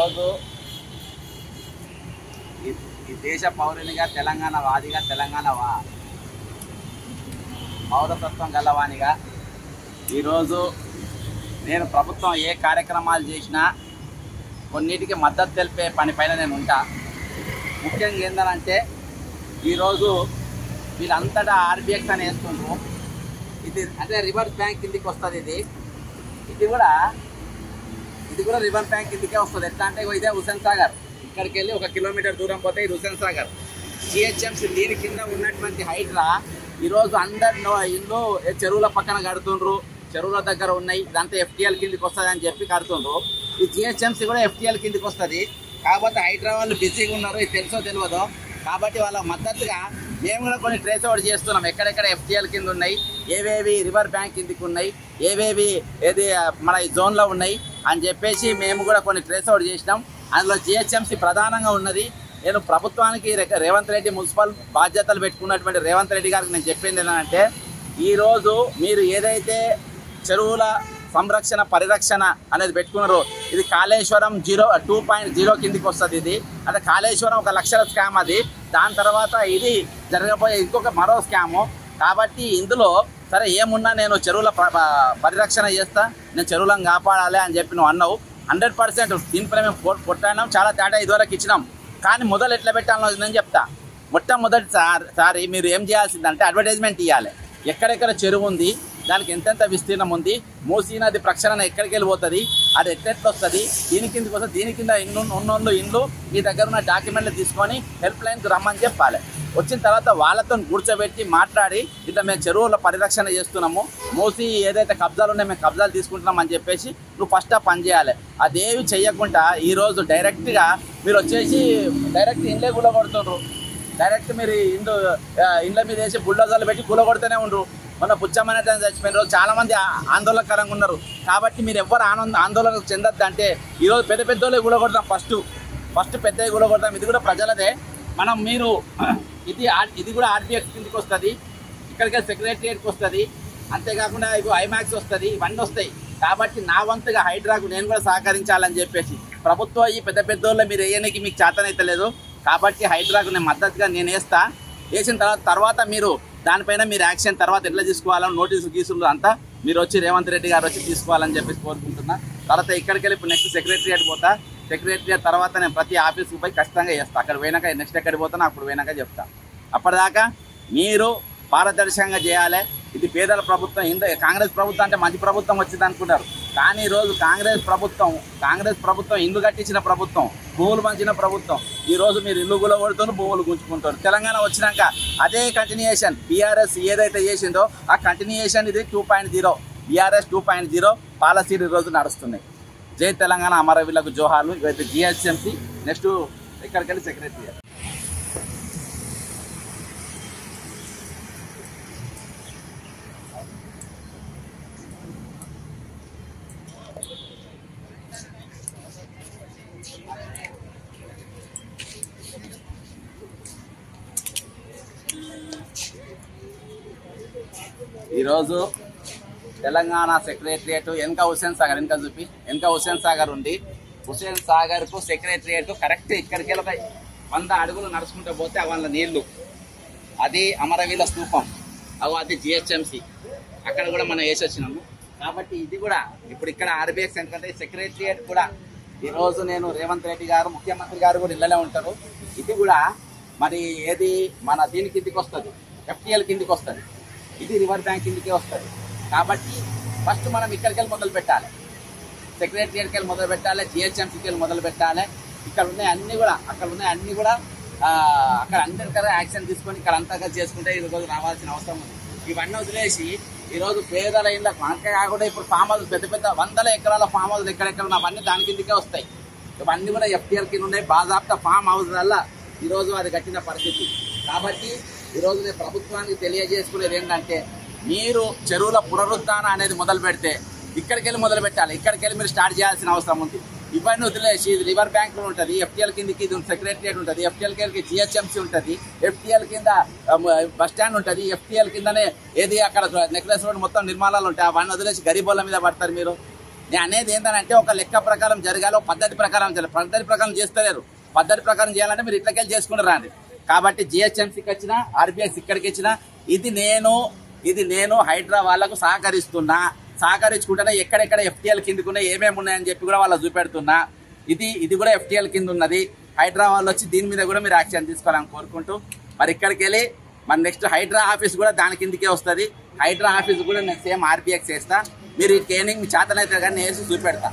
ఈరోజు ఈ దేశ పౌరునిగా, తెలంగాణ వాదిగా, తెలంగాణ పౌరతత్వం గలవానిగా ఈరోజు నేను ప్రభుత్వం ఏ కార్యక్రమాలు చేసినా కొన్నిటికి మద్దతు తెలిపే పనిపైన నేను ఉంటా. ముఖ్యంగా ఏంటంటే ఈరోజు వీళ్ళంతటా ఆర్బిఎక్స్ అని వేస్తుండ్రు. ఇది అంటే రివర్స్ బ్యాంక్ కిందికి వస్తుంది. ఇది కూడా రివర్స్ బ్యాంక్ కిందికే వస్తుంది. ఎట్లా అంటే ఇదే హుస్సేన్ సాగర్, ఇక్కడికి వెళ్ళి 1 కిలోమీటర్ దూరం పోతే ఇది హుస్సేన్ సాగర్. జిహెచ్ఎంసీ దీని కింద ఉన్నటువంటి హైడ్రా ఈరోజు అందరు ఇల్లు చెరువుల పక్కన కడుతుండ్రు, చెరువుల దగ్గర ఉన్నాయి, ఇదంతా ఎఫ్టీఎల్ కిందికి వస్తుంది అని చెప్పి కడుతుండ్రు. ఈ జిహెచ్ఎంసీ కూడా ఎఫ్టీఎల్ కిందికి వస్తుంది. కాబట్టి హైడ్రా వాళ్ళు బిజీగా ఉన్నారు, ఇది తెలుసో తెలియదో. కాబట్టి వాళ్ళ మద్దతుగా మేము కూడా కొన్ని ట్రేస్ అవుట్ చేస్తున్నాం. ఎక్కడెక్కడ ఎఫ్టీఎల్ కింద ఉన్నాయి, ఏవేవి రివర్ బ్యాంక్ కిందికి ఉన్నాయి, ఏవేవి ఏది మన ఈ జోన్లో ఉన్నాయి అని చెప్పేసి మేము కూడా కొన్ని ట్రేస్ అవుట్ చేసినాం. అందులో జిహెచ్ఎంసీ ప్రధానంగా ఉన్నది. నేను ప్రభుత్వానికి రేవంత్ రెడ్డి మున్సిపల్ బాధ్యతలు పెట్టుకున్నటువంటి రేవంత్ రెడ్డి గారికి నేను చెప్పింది ఏంటంటే, ఈరోజు మీరు ఏదైతే చెరువుల సంరక్షణ పరిరక్షణ అనేది పెట్టుకున్నారో ఇది కాళేశ్వరం 2.0 కిందికి వస్తుంది. ఇది అంటే కాళేశ్వరం 1 లక్షల స్కామ్, అది దాని తర్వాత ఇది జరగబోయే ఇంకొక మరో స్కాము. కాబట్టి ఇందులో సరే ఏమున్నా నేను చెరువుల పరిరక్షణ చేస్తా, నేను చెరువులను కాపాడాలి అని చెప్పి నువ్వు అన్నావు. 100% దీనిపైన మేము కొట్టాడినాం, చాలా తేడా ఇదివరకు ఇచ్చినాం. కానీ మొదలు ఎట్లా పెట్టాలో నేను చెప్తా. మొట్టమొదటిసారి మీరు ఏం చేయాల్సిందంటే అడ్వర్టైజ్మెంట్ ఇవ్వాలి. ఎక్కడెక్కడ చెరువు ఉంది, దానికి ఎంతెంత విస్తీర్ణం ఉంది, మూసీ నది ప్రక్షాళన ఎక్కడికి వెళ్ళిపోతుంది, అది ఎట్లెట్లా వస్తుంది, దీని కిందకి వస్తుంది, దీని కింద ఉన్నోళ్ళు ఇండ్లు మీ దగ్గర ఉన్న డాక్యుమెంట్లు తీసుకొని హెల్ప్ లైన్కి రమ్మని చెప్పాలి. వచ్చిన తర్వాత వాళ్ళతో కూర్చోబెట్టి మాట్లాడి ఇట్లా మేము చెరువుల పరిరక్షణ చేస్తున్నాము, మూసీ ఏదైతే కబ్జాలు ఉన్నాయో మేము కబ్జాలు తీసుకుంటున్నాం అని చెప్పేసి నువ్వు ఫస్ట్ పని చేయాలి. అదేవి చెయ్యకుండా ఈరోజు డైరెక్ట్గా మీరు వచ్చేసి డైరెక్ట్ ఇండ్లే కూలగొడుతుండ్రు. డైరెక్ట్ మీరు ఇండ్ల మీద వేసి బుల్డోజర్లు పెట్టి కూలగొడుతూనే ఉండరు. మొన్న పుచ్చమైన చచ్చిపోయిన రోజు చాలామంది ఆందోళనకరంగా ఉన్నారు. కాబట్టి మీరు ఎవరు ఆందోళన చెందొద్దు. అంటే ఈరోజు పెద్ద పెద్దోళ్ళే కూలగొడతాం, ఫస్ట్ పెద్దవి కూలగొడతాం. ఇది కూడా ప్రజలదే. మీరు ఇది కూడా ఆర్బిఎక్స్ కిందకి వస్తుంది, ఇక్కడికి సెక్రటరియట్కి వస్తుంది, అంతేకాకుండా ఇవి ఐమాక్స్ వస్తుంది, ఇవన్నీ వస్తాయి. కాబట్టి నా వంతుగా హైడ్రాకు నేను కూడా సహకరించాలని చెప్పేసి ప్రభుత్వం ఈ పెద్ద పెద్దోళ్ళు మీరు వేయడానికి మీకు చేతనైతే లేదు. కాబట్టి హైడ్రాకు నేను మద్దతుగా నేను వేసిన తర్వాత మీరు దానిపైన మీరు యాక్షన్ తర్వాత ఎట్లా తీసుకోవాలని నోటీసు గీసులు అంతా మీరు వచ్చి రేవంత్ రెడ్డి గారు వచ్చి తీసుకోవాలని చెప్పేసి కోరుకుంటున్నా. తర్వాత ఇక్కడికి వెళ్ళి ఇప్పుడు నెక్స్ట్ సెక్రటరియట్ పోతా. సెక్రటరియట్ తర్వాత నేను ప్రతి ఆఫీస్కి పోయి ఖచ్చితంగా చేస్తాను. అక్కడ పోయినాక నెక్స్ట్ ఎక్కడికి పోతానో అప్పుడు పోయినాక చెప్తాను. అప్పటిదాకా మీరు పారదర్శకంగా చేయాలి. ఇది పేదల ప్రభుత్వం. కాంగ్రెస్ ప్రభుత్వం అంటే మంచి ప్రభుత్వం వచ్చింది అనుకుంటారు. కానీ ఈరోజు కాంగ్రెస్ ప్రభుత్వం ఇల్లు కట్టించిన ప్రభుత్వం, భూములు పంచిన ప్రభుత్వం. ఈరోజు మీరు ఇల్లు కూలగొడుతున్నారు, భూములు గుంజుకుంటారు. తెలంగాణ వచ్చినాక అదే కంటిన్యూయేషన్ బీఆర్ఎస్ ఏదైతే చేసిందో ఆ కంటిన్యూయేషన్ ఇది 2.0 బీఆర్ఎస్ 2.0 పాలసీలు ఈరోజు నడుస్తున్నాయి. జై తెలంగాణ, అమరవీరులకు జోహార్లు. ఇవైతే జిహెచ్ఎంసీ, నెక్స్ట్ ఇక్కడికి వెళ్ళి సెక్రటరీ. ఈరోజు తెలంగాణ సెక్రటరియట్ వెనక హుస్సేన్ సాగర్, వెనక హుస్సేన్ సాగర్ ఉంది. హుస్సేన్ సాగర్కు సెక్రటరియట్ కరెక్ట్ ఇక్కడికి వెళ్ళి 100 అడుగులు నడుచుకుంటూ పోతే వాళ్ళ నీళ్లు, అది అమరవీరుల స్తూపం, అది జిహెచ్ఎంసీ, అక్కడ కూడా మనం వేసి వచ్చినాము. కాబట్టి ఇది కూడా ఇప్పుడు ఇక్కడ ఆర్బిఎక్స్ ఎందుకంటే సెక్రటరియట్ కూడా ఈరోజు నేను రేవంత్ రెడ్డి గారు ముఖ్యమంత్రి గారు కూడా ఇళ్ళనే ఉంటారు. ఇది కూడా మరి ఏది మన దీని కిందికి వస్తుంది, ఎఫ్టీఎల్ కిందికి వస్తుంది, ఇది రివర్ బ్యాంక్ కిందికే వస్తుంది. కాబట్టి ఫస్ట్ మనం ఇక్కడికి వెళ్ళి మొదలు పెట్టాలి, సెక్రటరియట్కి వెళ్ళి మొదలు పెట్టాలి, జిహెచ్ఎంసీకి వెళ్ళి మొదలు పెట్టాలి. ఇక్కడ ఉన్నాయి అన్నీ కూడా అక్కడ అందరికీ యాక్షన్ తీసుకొని ఇక్కడ అంతగా చేసుకుంటే ఈరోజు రావాల్సిన అవసరం ఉంది. ఇవన్నీ వదిలేసి ఈరోజు పేదల ఇళ్ళకు మనకే కాకుండా ఇప్పుడు ఫామ్ హౌస్ పెద్ద 100 ఎకరాల ఫామ్ హౌస్ ఎక్కడెక్కడ ఉన్న అవన్నీ దాని కిందకే వస్తాయి. ఇవన్నీ కూడా ఎఫ్టీఎల్ కింద ఉన్నాయి. బాజాప్తా ఫామ్ హౌస్ వల్ల ఈరోజు అది కట్టిన పరిస్థితి. కాబట్టి ఈరోజు నేను ప్రభుత్వానికి తెలియజేసుకునేది ఏంటంటే, మీరు చెరువుల పునరుద్ధరణ అనేది మొదలు పెడితే ఇక్కడికి వెళ్ళి మొదలు పెట్టాలి. ఇక్కడికి వెళ్ళి మీరు స్టార్ట్ చేయాల్సిన అవసరం ఉంది. ఇవన్నీ వదిలేసి ఇది రివర్ బ్యాంక్లో ఉంటుంది, ఎఫ్టీఎల్ కిందకి ఇది సెక్రటరియట్ ఉంటుంది, ఎఫ్టీఎల్ కిందకి జిహెచ్ఎంసీ ఉంటుంది, ఎఫ్టీఎల్ కింద బస్ స్టాండ్ ఉంటుంది, ఎఫ్టీఎల్ కిందనే ఏది అక్కడ నెక్లెస్ రోడ్ మొత్తం నిర్మాణాలు ఉంటాయి. అవన్నీ వదిలేసి గరీబోళ్ళ మీద పడతారు మీరు. నేను అనేది ఏంటంటే ఒక లెక్క ప్రకారం జరగాలి, ఒక పద్ధతి ప్రకారం జరగాలి. పద్ధతి ప్రకారం చేస్తలేరు. పద్ధతి ప్రకారం చేయాలంటే మీరు ఇట్లకెళ్ళి చేసుకుంటారు రండి. కాబట్టి జిహెచ్ఎంసీకి వచ్చినా, ఆర్బీఐకి ఇక్కడికి వచ్చినా ఇది నేను హైడ్రా వాళ్ళకు సహకరించుకుంటున్నా. ఎక్కడెక్కడ ఎఫ్టీఎల్ కిందకు ఉన్నాయి, ఏమేమి ఉన్నాయని చెప్పి కూడా వాళ్ళకి చూపెడుతున్నా. ఇది కూడా ఎఫ్టీఎల్ కింద ఉన్నది. హైడ్రా వాళ్ళు వచ్చి దీని మీద కూడా మీరు యాక్షన్ తీసుకోవాలని కోరుకుంటూ మరి ఇక్కడికి వెళ్ళి మరి నెక్స్ట్ హైడ్రా ఆఫీస్ కూడా దాని కిందకే వస్తుంది. హైడ్రా ఆఫీస్ కూడా నేను సేమ్ ఆర్బీఐకి చేస్తా. మీరు ఈ ట్రైనింగ్ మీ చేతనైతే కానీ నేను చూపెడతా.